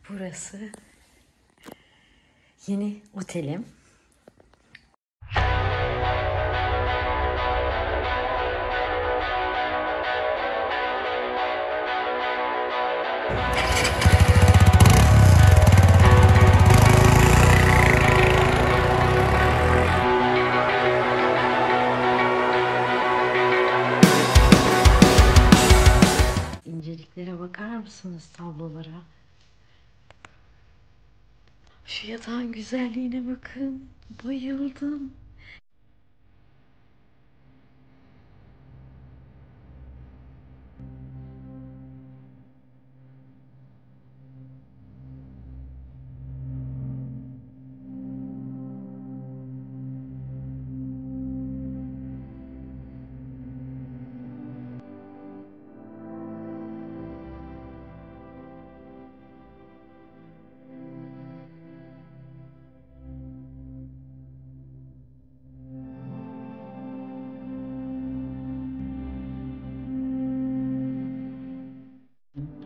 Burası yeni otelim. İnceliklere bakar mısınız, tablolara? Şu yatağın güzelliğine bakın. Bayıldım.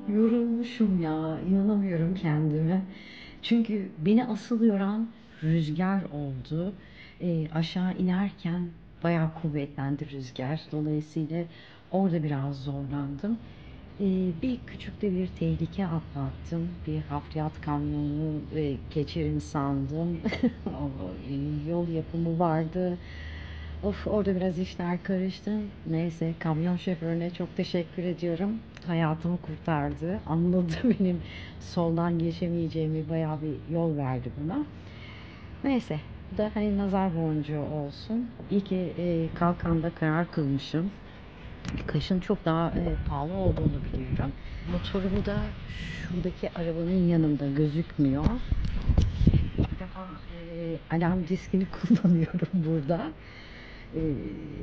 Yorulmuşum ya, inanamıyorum kendime. Çünkü beni asıl yoran rüzgar oldu. Aşağı inerken bayağı kuvvetlendi rüzgar. Dolayısıyla orada biraz zorlandım. Bir küçük de bir tehlike atlattım. Bir hafriyat kamyonunu geçerim sandım. Yol yapımı vardı. Of, orada biraz işler karıştı. Neyse, kamyon şoförüne çok teşekkür ediyorum. Hayatımı kurtardı. Anladı benim soldan geçemeyeceğimi, bayağı bir yol verdi buna. Neyse, bu da hani nazar boncuğu olsun. İyi ki kalkanda karar kılmışım. Kışın çok daha pahalı olduğunu biliyorum. Motorumu da şuradaki arabanın yanında gözükmüyor. İlk defa alarm diskini kullanıyorum burada.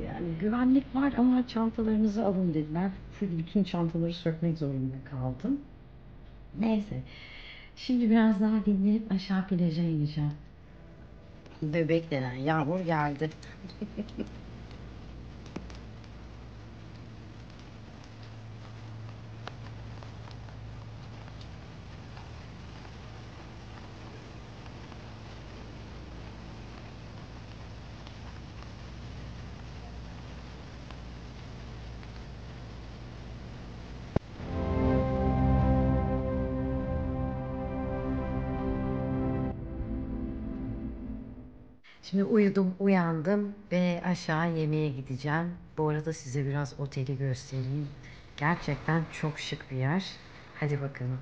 Yani güvenlik var ama çantalarınızı alın dediler. Bütün çantaları sökmek zorunda kaldım. Neyse. Şimdi biraz daha dinlenip aşağı plaja ineceğim. Bebek denen Yağmur geldi. Şimdi uyudum, uyandım ve aşağı yemeğe gideceğim. Bu arada size biraz oteli göstereyim. Gerçekten çok şık bir yer. Hadi bakalım.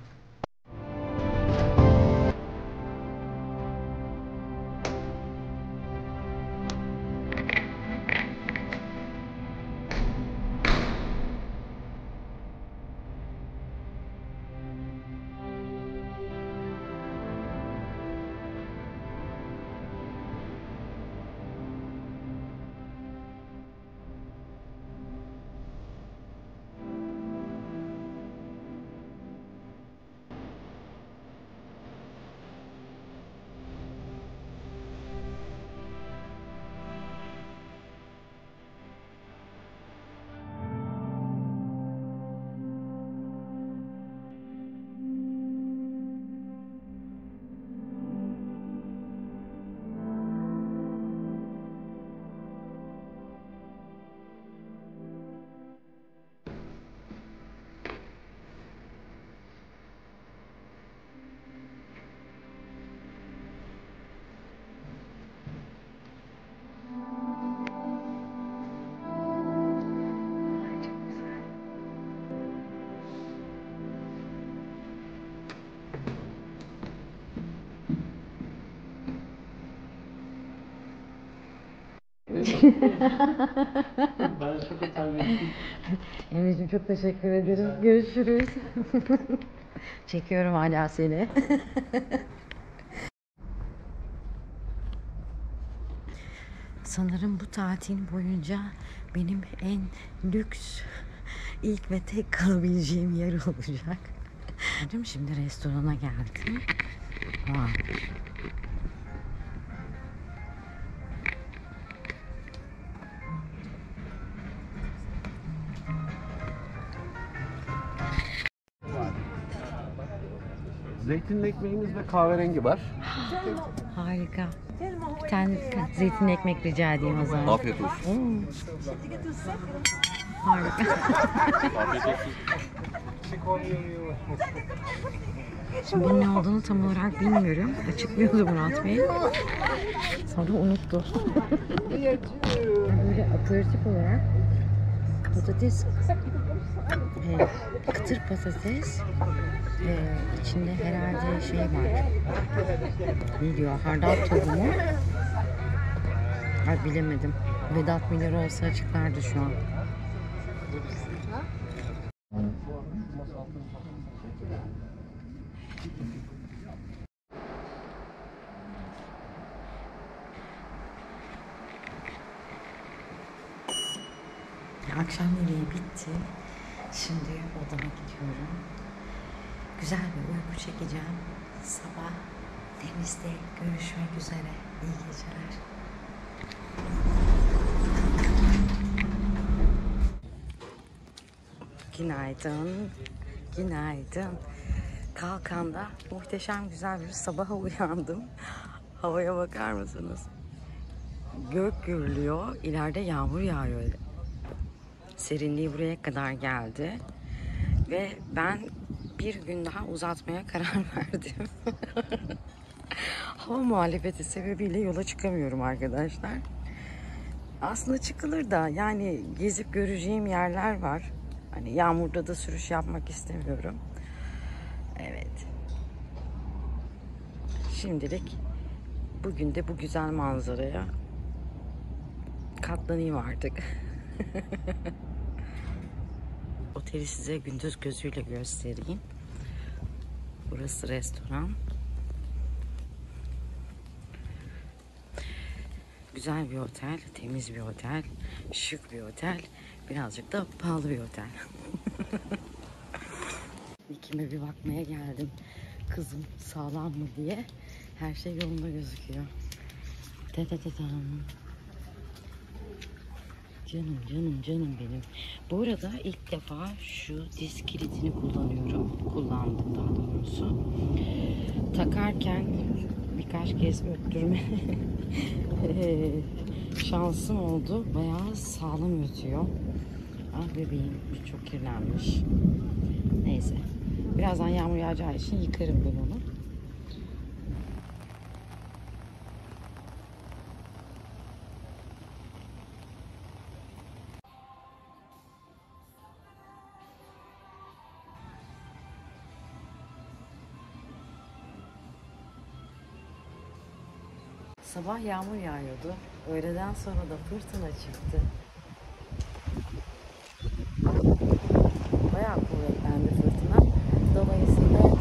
Ben çok utanıyorum. Emre'cim çok teşekkür ederim. Görüşürüz. Çekiyorum hala seni. Sanırım bu tatil boyunca benim en lüks, ilk ve tek kalabileceğim yer olacak. Şimdi restorana geldim. Wow. Zeytinli ekmeğimiz ve kahverengi var. Harika. Bir tane zeytinli ekmek rica edeyim o zaman. Afiyet olsun. Harika. Afiyet olsun. Şimdi bunun ne olduğunu tam olarak bilmiyorum. Açıklıyordu Murat Bey. Sonra unuttu. Böyle aperatif olarak patates, kıtır patates, içinde herhalde şey var. Ne diyor? Hardal tohumu. Ay bilemedim. Vedat Milor olsa açıklardı şu an. Akşam yemeği bitti. Şimdi odama gidiyorum. Güzel bir uyku çekeceğim. Sabah denizde görüşmek üzere. İyi geceler. Günaydın. Günaydın. Kalkanda muhteşem güzel bir sabaha uyandım. Havaya bakar mısınız? Gök gürlüyor. İleride yağmur yağıyor. Serinliği buraya kadar geldi. Ve ben bir gün daha uzatmaya karar verdim. Hava muhalefeti sebebiyle yola çıkamıyorum arkadaşlar. Aslında çıkılır da yani gezip göreceğim yerler var. Hani yağmurda da sürüş yapmak istemiyorum. Evet. Şimdilik bugün de bu güzel manzaraya katlanayım artık. Oteli size gündüz gözüyle göstereyim. Burası restoran. Güzel bir otel, temiz bir otel, şık bir otel, birazcık da pahalı bir otel. Nikime bir bakmaya geldim. Kızım sağlam mı diye. Her şey yolunda gözüküyor. Canım canım canım benim. Bu arada ilk defa şu diz kilidini kullandım daha doğrusu. Takarken birkaç kez öttürme şansım oldu. Bayağı sağlam ötüyor. Ah bebeğim çok kirlenmiş. Neyse. Birazdan yağmur yağacağı için yıkarım ben onu. Sabah yağmur yağıyordu. Öğleden sonra da fırtına çıktı. Bayağı kuvvetlendi fırtına. Dolayısıyla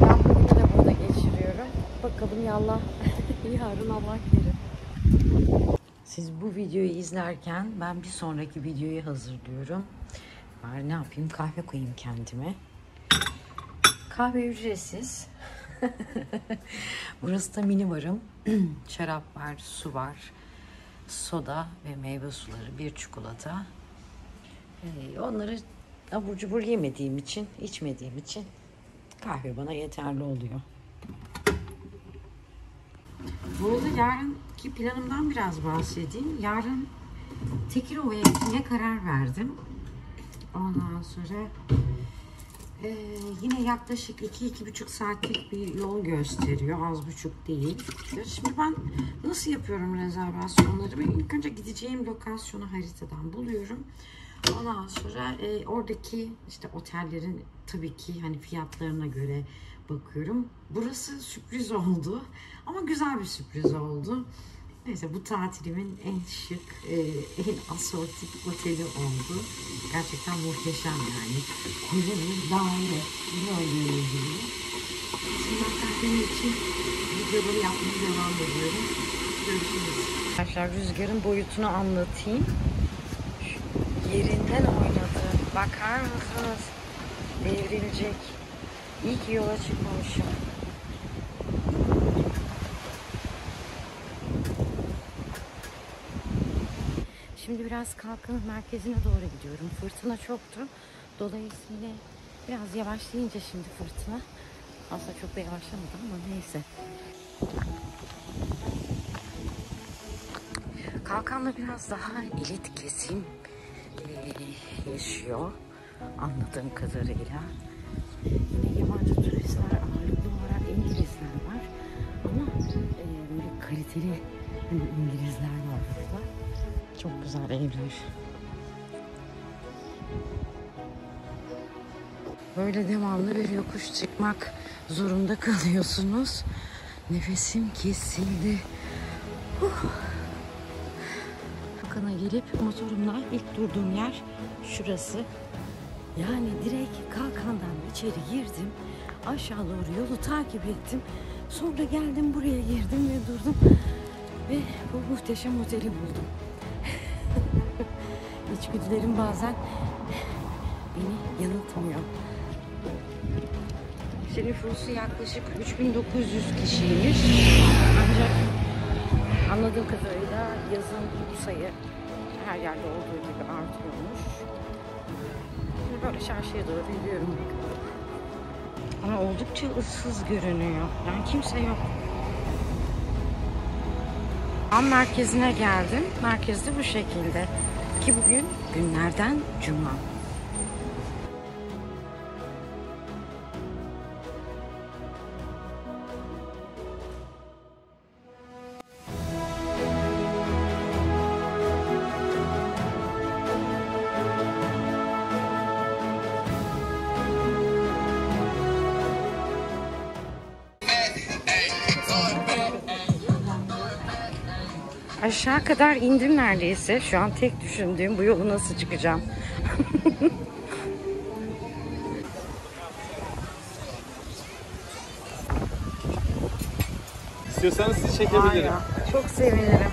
ben bugünü de burada geçiriyorum. Bakalım yallah yarın Allah kerim. Siz bu videoyu izlerken ben bir sonraki videoyu hazırlıyorum. Bari ne yapayım? Kahve koyayım kendime. Kahve ücretsiz. Burası da mini barım. Şarap var, su var, soda ve meyve suları, bir çikolata. Onları abur cubur yemediğim için, içmediğim için kahve bana yeterli oluyor. Bu arada yarınki planımdan biraz bahsedeyim. Yarın Tekirova'ya gitmeye karar verdim. Ondan sonra yine yaklaşık 2-2,5 saatlik bir yol gösteriyor. Az buçuk değil. Şimdi ben nasıl yapıyorum rezervasyonları? Ben ilk önce gideceğim lokasyonu haritadan buluyorum. Ondan sonra oradaki işte otellerin tabii ki hani fiyatlarına göre bakıyorum. Burası sürpriz oldu. Ama güzel bir sürpriz oldu. Neyse bu tatilimin en şık, en asortik oteli oldu. Gerçekten muhteşem yani. Koca bir daire. Gördüğünüz gibi. Şimdi ben kahvenin için videoları yapmaya devam ediyorum. Görüşürüz. Arkadaşlar rüzgarın boyutunu anlatayım. Yerinden oynadı. Bakar mısınız? Devrilecek. İyi ki yola çıkmamışım. Şimdi biraz Kalkan'ın merkezine doğru gidiyorum. Fırtına çoktu. Dolayısıyla biraz yavaşlayınca şimdi fırtına Aslında çok da yavaşlamadı ama neyse. Kalkan'da biraz daha elit kesim yaşıyor anladığım kadarıyla. Yine yabancı turistler, ağırlıklı olarak İngilizler var ama böyle kaliteli hani İngilizler var burada. Çok güzel evler. Böyle devamlı bir yokuş çıkmak zorunda kalıyorsunuz. Nefesim kesildi. Kalkan'a gelip motorumla ilk durduğum yer şurası. Yani direkt Kalkan'dan içeri girdim. Aşağı doğru yolu takip ettim. Sonra geldim buraya girdim ve durdum. Ve bu muhteşem oteli buldum. İçgüdülerim bazen beni yanıltmıyor. Nüfusu yaklaşık 3900 kişiymiş. Ancak anladığım kadarıyla yazın bu sayı her yerde olduğu gibi artıyormuş. Şimdi böyle çarşıya doğru yürüyorum. Ama oldukça ıssız görünüyor. Yani kimse yok. Merkezine geldim. Merkezde bu şekilde. Ki bugün günlerden cuma. Aşağı kadar indim neredeyse. Şu an tek düşündüğüm bu yolu nasıl çıkacağım. İstiyorsanız sizi çekebilirim. Çok sevinirim.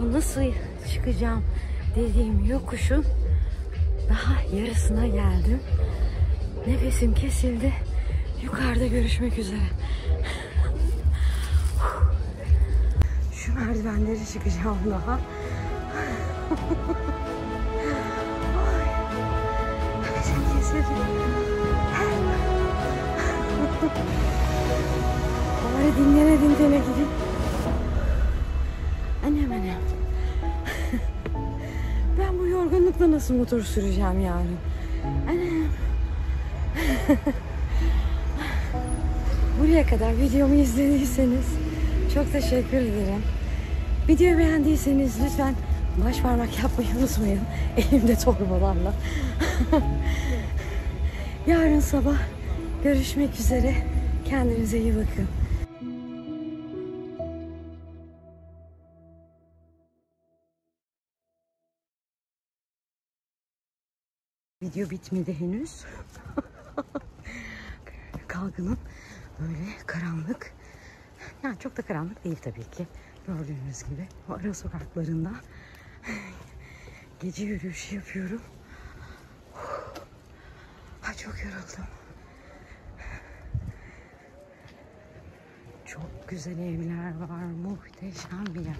Bu nasıl çıkacağım dediğim yokuşun daha yarısına geldim. Nefesim kesildi. Yukarıda görüşmek üzere. Şu merdivenleri çıkacağım daha. Nefesim kesildi. Bari dinlene gideyim. Annem. Ben bu yorgunlukla nasıl motor süreceğim yarın? Annem. Buraya kadar videomu izlediyseniz çok teşekkür ederim. Videoyu beğendiyseniz lütfen baş parmak yapmayı unutmayın. Elimde torbalarla. Yarın sabah görüşmek üzere. Kendinize iyi bakın. Video bitmedi henüz. Kalkan'ın böyle karanlık, yani çok da karanlık değil tabii ki. Gördüğünüz gibi o ara sokaklarında gece yürüyüşü yapıyorum. Çok yoruldum. Çok güzel evler var, muhteşem bir yer.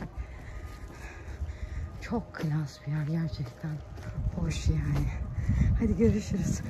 Çok klas bir yer gerçekten. Hoş yani. Hadi görüşürüz.